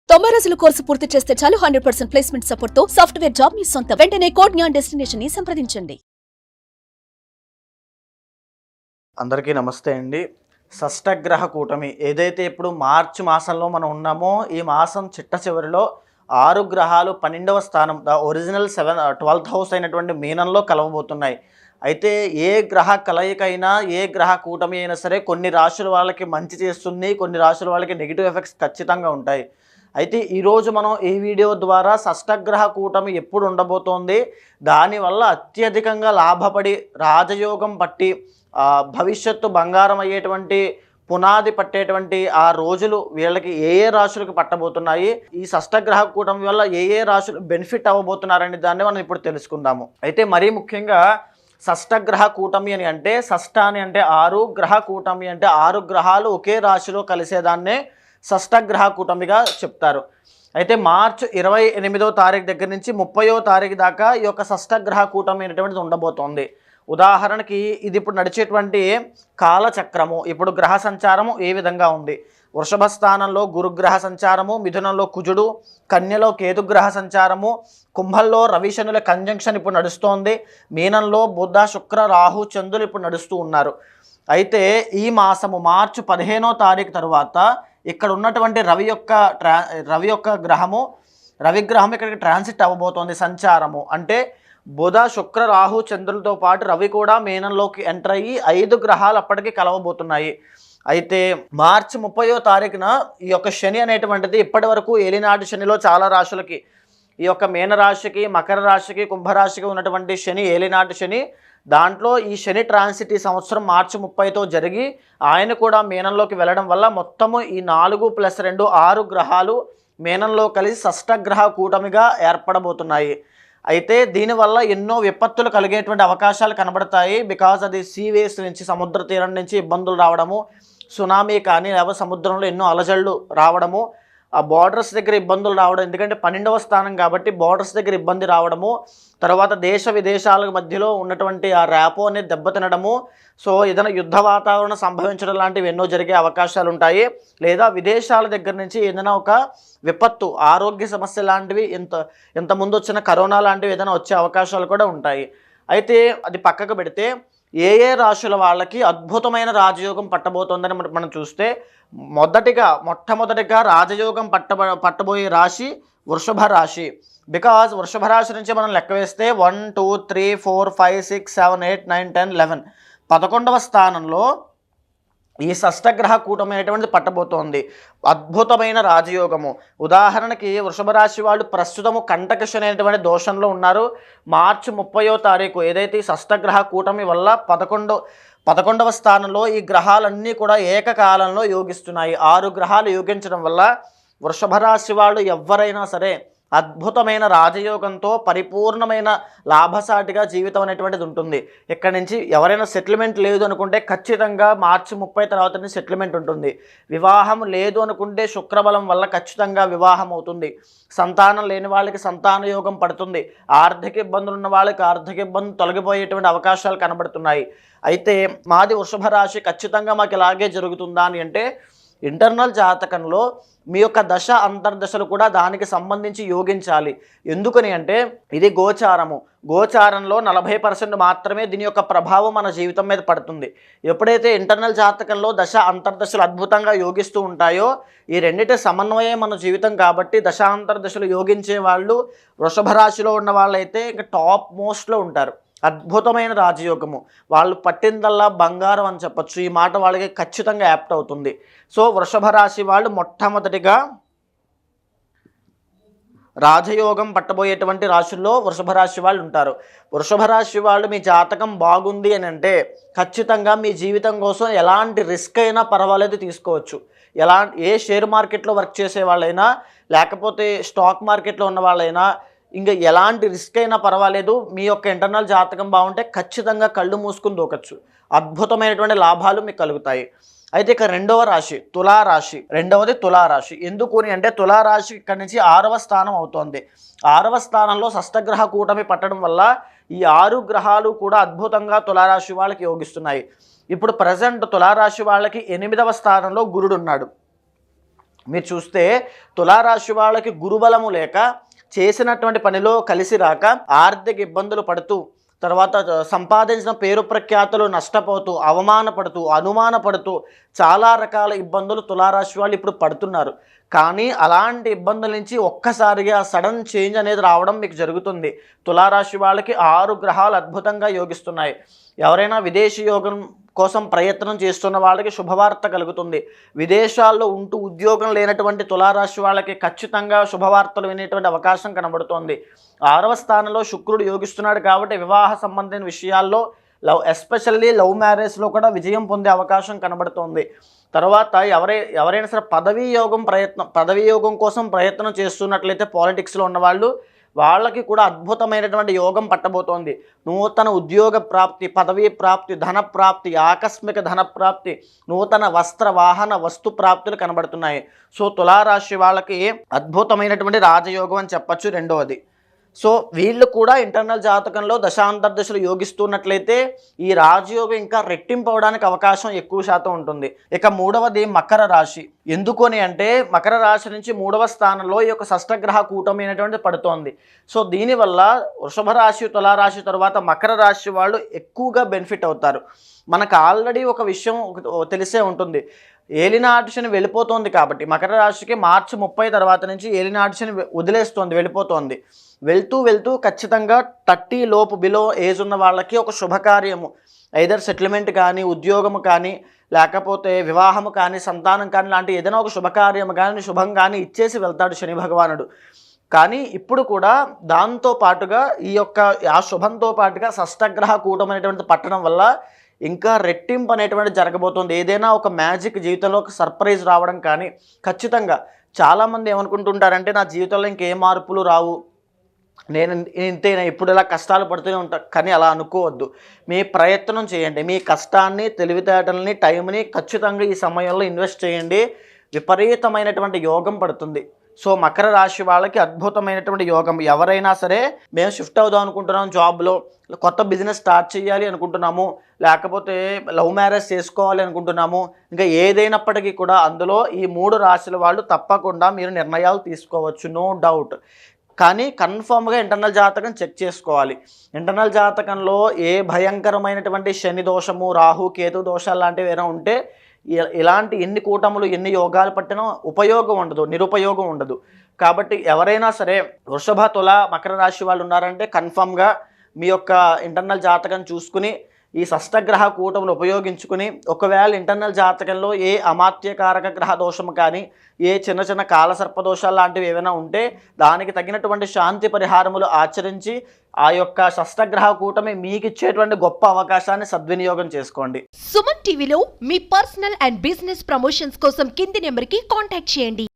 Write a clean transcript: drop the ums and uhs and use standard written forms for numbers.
90 రోజుల కోర్సు పూర్తి చేస్తే చాలు 100% ప్లేస్మెంట్ సపోర్ట్ తో సాఫ్ట్వేర్ జాబ్ మీ సొంతం. వెంటనే కోడ్ జ్ఞాన్ డెస్టినేషన్ ని సంప్రదించండి. అందరికీ నమస్తే అండి. షష్టగ్రహ కూటమి ఏదైతే ఇప్పుడు మార్చి మాసంలో మనం ఉన్నామో, ఈ మాసం చిట్ట చివరిలో 6 గ్రహాలు 12వ స్థానం ద ఒరిజినల్ 12th హౌస్ అయినటువంటి మీనంలో కలవబోతున్నాయి. అయితే ఏ గ్రహ కలయికైనా, ఏ గ్రహ కూటమి అయినా సరే కొన్ని రాశుల వాళ్ళకి మంచి చేస్తుంది, కొన్ని రాశుల వాళ్ళకి నెగిటివ్ ఎఫెక్ట్స్ ఖచ్చితంగా ఉంటాయి. అయితే ఈరోజు మనం ఈ వీడియో ద్వారా షష్టగ్రహ కూటమి ఎప్పుడు ఉండబోతోంది, దానివల్ల అత్యధికంగా లాభపడి రాజయోగం పట్టి భవిష్యత్తు బంగారం అయ్యేటువంటి పునాది పట్టేటువంటి ఆ రోజులు వీళ్ళకి ఏ రాశులకు పట్టబోతున్నాయి, ఈ షష్టగ్రహ కూటమి వల్ల ఏ రాశులు బెనిఫిట్ అవ్వబోతున్నారనే దాన్ని మనం ఇప్పుడు తెలుసుకుందాము. అయితే మరీ ముఖ్యంగా షష్టగ్రహ కూటమి అని అంటే, షష్ట అని అంటే 6, గ్రహ కూటమి అంటే 6 గ్రహాలు ఒకే రాశిలో కలిసేదాన్నే షష్టగ్రహ కూటమిగా చెప్తారు. అయితే మార్చి 28వ తారీఖు దగ్గర నుంచి 30వ తారీఖు దాకా ఈ యొక్క షష్టగ్రహ కూటమి అనేటువంటిది ఉండబోతోంది. ఉదాహరణకి ఇది ఇప్పుడు నడిచేటువంటి కాలచక్రము, ఇప్పుడు గ్రహ సంచారము ఏ విధంగా ఉంది. వృషభ స్థానంలో గురుగ్రహ సంచారము, మిథునంలో కుజుడు, కన్యలో కేతుగ్రహ సంచారము, కుంభంలో రవి శనుల కంజంక్షన్ ఇప్పుడు నడుస్తోంది, మీనంలో బుధ శుక్ర రాహు చంద్రులు ఇప్పుడు నడుస్తూ ఉన్నారు. అయితే ఈ మాసము మార్చి 15వ తారీఖు తర్వాత ఇక్కడ ఉన్నటువంటి రవి యొక్క గ్రహము, రవిగ్రహం ఇక్కడికి ట్రాన్సిట్ అవ్వబోతోంది. సంచారము అంటే బుధ శుక్ర రాహు చంద్రులతో పాటు రవి కూడా మీనంలోకి ఎంటర్ అయ్యి 5 గ్రహాలు అప్పటికి కలవబోతున్నాయి. అయితే మార్చి 30వ తారీఖున ఈ యొక్క శని అనేటువంటిది ఇప్పటి వరకు ఏలినాటి శనిలో చాలా రాశులకి, ఈ యొక్క మీనరాశికి, మకర రాశికి, కుంభరాశికి ఉన్నటువంటి శని ఏలినాటి శని, దాంట్లో ఈ శని ట్రాన్సిట్ ఈ సంవత్సరం మార్చి 30తో జరిగి ఆయన కూడా మీనంలోకి వెళ్ళడం వల్ల మొత్తము ఈ 4+2 6 గ్రహాలు మీనంలో కలిసి షష్టగ్రహ కూటమిగా ఏర్పడబోతున్నాయి. అయితే దీనివల్ల ఎన్నో విపత్తులు కలిగేటువంటి అవకాశాలు కనబడతాయి. బికాజ్ అది సీవేస్ నుంచి, సముద్ర తీరం నుంచి ఇబ్బందులు రావడము, సునామీ కానీ లేకపోతే సముద్రంలో ఎన్నో అలజడులు రావడము, ఆ బార్డర్స్ దగ్గర ఇబ్బందులు రావడం, ఎందుకంటే 12వ స్థానం కాబట్టి బార్డర్స్ దగ్గర ఇబ్బంది రావడము, తర్వాత దేశ విదేశాల మధ్యలో ఉన్నటువంటి ఆ ర్యాపో అనేది దెబ్బతినడము, సో ఏదైనా యుద్ధ వాతావరణం సంభవించడం లాంటివి ఎన్నో జరిగే అవకాశాలు ఉంటాయి. లేదా విదేశాల దగ్గర నుంచి ఏదైనా ఒక విపత్తు, ఆరోగ్య సమస్య లాంటివి, ఇంత ముందు వచ్చిన కరోనా లాంటివి ఏదైనా వచ్చే అవకాశాలు కూడా ఉంటాయి. అయితే అది పక్కకు పెడితే ఏ రాశుల వాళ్ళకి అద్భుతమైన రాజయోగం పట్టబోతోందని మనం చూస్తే, మొట్టమొదటిగా రాజయోగం పట్టబోయే రాశి వృషభ రాశి. బికాజ్ వృషభ రాశి నుంచి మనం లెక్క వేస్తే 1 2 3 4 5 6 7 8 9 10 11 11వ స్థానంలో ఈ షష్టగ్రహ కూటమి అనేటువంటిది పట్టబోతోంది. అద్భుతమైన రాజయోగము. ఉదాహరణకి వృషభ రాశి వాళ్ళు ప్రస్తుతము కంటకశని అనేటువంటి దోషంలో ఉన్నారు. మార్చి 30వ తారీఖు ఏదైతే ఈ షష్టగ్రహ కూటమి వల్ల 11వ స్థానంలో ఈ గ్రహాలన్నీ కూడా ఏకకాలంలో యోగిస్తున్నాయి. 6 గ్రహాలు యోగించడం వల్ల వృషభ రాశి వాళ్ళు ఎవరైనా సరే అద్భుతమైన రాజయోగంతో పరిపూర్ణమైన లాభసాటిగా జీవితం అనేటువంటిది ఉంటుంది. ఇక్కడ నుంచి ఎవరైనా సెటిల్మెంట్ లేదు అనుకుంటే ఖచ్చితంగా మార్చి 30 తర్వాత సెటిల్మెంట్ ఉంటుంది. వివాహం లేదు అనుకుంటే శుక్రబలం వల్ల ఖచ్చితంగా వివాహం అవుతుంది. సంతానం లేని వాళ్ళకి సంతాన యోగం పడుతుంది. ఆర్థిక ఇబ్బందులు ఉన్న వాళ్ళకి ఆర్థిక ఇబ్బందులు తొలగిపోయేటువంటి అవకాశాలు కనబడుతున్నాయి. అయితే మాది వృషభ రాశి, ఖచ్చితంగా మాకు ఇలాగే జరుగుతుందా అని అంటే, ఇంటర్నల్ జాతకంలో మీ యొక్క దశ అంతర్దశలు కూడా దానికి సంబంధించి యోగించాలి. ఎందుకని అంటే ఇది గోచారము. గోచారంలో 40% మాత్రమే దీని యొక్క ప్రభావం మన జీవితం మీద పడుతుంది. ఎప్పుడైతే ఇంటర్నల్ జాతకంలో దశ అంతర్దశలు అద్భుతంగా యోగిస్తూ ఉంటాయో, ఈ రెండింటి సమన్వయం మన జీవితం కాబట్టి దశాంతర్దశలు యోగించే వాళ్ళు వృషభ రాశిలో ఉన్న వాళ్ళైతే ఇంకా టాప్ మోస్ట్లో ఉంటారు. అద్భుతమైన రాజయోగము, వాళ్ళు పట్టిందల్లా బంగారం అని చెప్పచ్చు. ఈ మాట వాళ్ళకి ఖచ్చితంగా యాప్ట్ అవుతుంది. సో వృషభ రాశి వాళ్ళు మొట్టమొదటిగా రాజయోగం పట్టబోయేటువంటి రాశుల్లో వృషభ రాశి వాళ్ళు ఉంటారు. వృషభ రాశి వాళ్ళు మీ జాతకం బాగుంది అని అంటే ఖచ్చితంగా మీ జీవితం కోసం ఎలాంటి రిస్క్ అయినా పర్వాలేదు తీసుకోవచ్చు. ఏ షేర్ మార్కెట్లో వర్క్ చేసే వాళ్ళైనా, లేకపోతే స్టాక్ మార్కెట్లో ఉన్న వాళ్ళైనా, ఇంకా ఎలాంటి రిస్క్ అయినా పర్వాలేదు, మీ యొక్క ఇంటర్నల్ జాతకం బాగుంటే ఖచ్చితంగా కళ్ళు మూసుకుని దూకచ్చు. అద్భుతమైనటువంటి లాభాలు మీకు కలుగుతాయి. అయితే ఇక రెండవ రాశి తులారాశి. రెండవది తులారాశి. ఎందుకు అని అంటే తులారాశి ఇక్కడ నుంచి 6వ స్థానం అవుతోంది. 6వ స్థానంలో షష్టగ్రహ కూటమి పట్టడం వల్ల ఈ 6 గ్రహాలు కూడా అద్భుతంగా తులారాశి వాళ్ళకి యోగిస్తున్నాయి. ఇప్పుడు ప్రజెంట్ తులారాశి వాళ్ళకి 8వ స్థానంలో గురుడు ఉన్నాడు. మీరు చూస్తే తులారాశి వాళ్ళకి గురుబలము లేక చేసినటువంటి పనిలో కలిసి రాక ఆర్థిక ఇబ్బందులు పడుతూ తర్వాత సంపాదించిన పేరు ప్రఖ్యాతులు నష్టపోతూ అవమానపడుతూ అనుమానపడుతూ చాలా రకాల ఇబ్బందులు తులారాశి వాళ్ళు ఇప్పుడు పడుతున్నారు. కానీ అలాంటి ఇబ్బందుల నుంచి ఒక్కసారిగా సడన్ చేంజ్ అనేది రావడం మీకు జరుగుతుంది. తులారాశి వాళ్ళకి 6 గ్రహాలు అద్భుతంగా యోగిస్తున్నాయి. ఎవరైనా విదేశీ యోగం కోసం ప్రయత్నం చేస్తున్న వాళ్ళకి శుభవార్త కలుగుతుంది. విదేశాల్లో ఉంటూ ఉద్యోగం లేనటువంటి తులారాశి వాళ్ళకి ఖచ్చితంగా శుభవార్తలు వినేటువంటి అవకాశం కనబడుతోంది. 6వ స్థానంలో శుక్రుడు యోగిస్తున్నాడు కాబట్టి వివాహ సంబంధించిన విషయాల్లో ఎస్పెషల్లీ లవ్ మ్యారేజ్లో కూడా విజయం పొందే అవకాశం కనబడుతోంది. తర్వాత ఎవరైనా సరే పదవీ యోగం కోసం ప్రయత్నం చేస్తున్నట్లయితే పాలిటిక్స్లో ఉన్నవాళ్ళు వాళ్ళకి కూడా అద్భుతమైనటువంటి యోగం పట్టబోతోంది. నూతన ఉద్యోగ ప్రాప్తి, పదవీ ప్రాప్తి, ధన ప్రాప్తి, ఆకస్మిక ధన ప్రాప్తి, నూతన వస్త్ర వాహన వస్తు ప్రాప్తులు కనబడుతున్నాయి. సో తులారాశి వాళ్ళకి అద్భుతమైనటువంటి రాజయోగం అని చెప్పచ్చు. రెండవది, సో వీళ్ళు కూడా ఇంటర్నల్ జాతకంలో దశాంతర్దశలు యోగిస్తున్నట్లయితే ఈ రాజయోగం ఇంకా రెట్టింపు అవడానికి అవకాశం ఎక్కువ శాతం ఉంటుంది. ఇక మూడవది మకర రాశి. ఎందుకని అంటే మకర రాశి నుంచి 3వ స్థానంలో ఈ యొక్క షష్టగ్రహ కూటమి అనేటువంటి పడుతోంది. సో దీనివల్ల వృషభ రాశి, తులారాశి తర్వాత మకర రాశి వాళ్ళు ఎక్కువగా బెనిఫిట్ అవుతారు. మనకు ఆల్రెడీ ఒక విషయం తెలిసే ఉంటుంది, ఏలినాటి శని వెళ్ళిపోతుంది కాబట్టి మకర రాశికి మార్చి 30 తర్వాత నుంచి ఏలినాటి శని వదిలేస్తోంది, వెళ్ళిపోతోంది. వెళ్తూ ఖచ్చితంగా 30 లోపు బిలో ఏజ్ ఉన్న వాళ్ళకి ఒక శుభకార్యము, ఐదర్ సెటిల్మెంట్ కానీ, ఉద్యోగము కానీ, లేకపోతే వివాహము కానీ, సంతానం కానీ లాంటి ఏదైనా ఒక శుభకార్యము కానీ శుభం కానీ ఇచ్చేసి వెళ్తాడు శని భగవానుడు. కానీ ఇప్పుడు కూడా దాంతో పాటుగా ఈ యొక్క ఆ శుభంతో పాటుగా షష్టగ్రహ కూటమి అనేటువంటి పట్టడం వల్ల ఇంకా రెట్టింపు అనేటువంటి జరగబోతుంది. ఏదైనా ఒక మ్యాజిక్ జీవితంలో ఒక సర్ప్రైజ్ రావడం కానీ ఖచ్చితంగా. చాలామంది ఏమనుకుంటుంటారంటే నా జీవితంలో ఇంకే మార్పులు రావు, నేను ఇంతేనా, ఇప్పుడు ఇలా కష్టాలు పడుతూనే ఉంటా. కానీ అలా అనుకోవద్దు. మీ ప్రయత్నం చేయండి, మీ కష్టాన్ని, తెలివితేటల్ని, టైంని ఖచ్చితంగా ఈ సమయంలో ఇన్వెస్ట్ చేయండి. విపరీతమైనటువంటి యోగం పడుతుంది. సో మకర రాశి వాళ్ళకి అద్భుతమైనటువంటి యోగం. ఎవరైనా సరే మేము షిఫ్ట్ అవుదాం అనుకుంటున్నాం, జాబ్లో కొత్త బిజినెస్ స్టార్ట్ చేయాలి అనుకుంటున్నాము, లేకపోతే లవ్ మ్యారేజ్ చేసుకోవాలి అనుకుంటున్నాము, ఇంకా ఏదైనప్పటికీ కూడా అందులో ఈ 3 రాశుల వాళ్ళు తప్పకుండా మీరు నిర్ణయాలు తీసుకోవచ్చు, నో డౌట్. కానీ కన్ఫామ్గా ఇంటర్నల్ జాతకం చెక్ చేసుకోవాలి. ఇంటర్నల్ జాతకంలో ఏ భయంకరమైనటువంటి శని దోషము, రాహు కేతు దోషాలు లాంటివి ఏమైనా ఉంటే ఇలాంటి ఎన్ని కూటములు, ఎన్ని యోగాలు పట్టినా ఉపయోగం ఉండదు, నిరుపయోగం ఉండదు. కాబట్టి ఎవరైనా సరే వృషభ, తుల, మకర రాశి వాళ్ళు ఉన్నారంటే కన్ఫామ్గా మీ యొక్క ఇంటర్నల్ జాతకం చూసుకుని ఈ షష్టగ్రహ కూటములు ఉపయోగించుకుని, ఒకవేళ ఇంటర్నల్ జాతకంలో ఏ అమాత్యకారక గ్రహ దోషము కానీ, ఏ చిన్న చిన్న కాలసర్ప దోషాలు లాంటివి ఏమైనా ఉంటే దానికి తగినటువంటి శాంతి పరిహారములు ఆచరించి ఆ యొక్క షష్టగ్రహ కూటమి మీకు ఇచ్చేటువంటి గొప్ప అవకాశాన్ని సద్వినియోగం చేసుకోండి. సుమన్ టీవీలో మీ పర్సనల్ అండ్ బిజినెస్ ప్రమోషన్స్ కోసం కింది నెంబర్కి కాంటాక్ట్ చేయండి.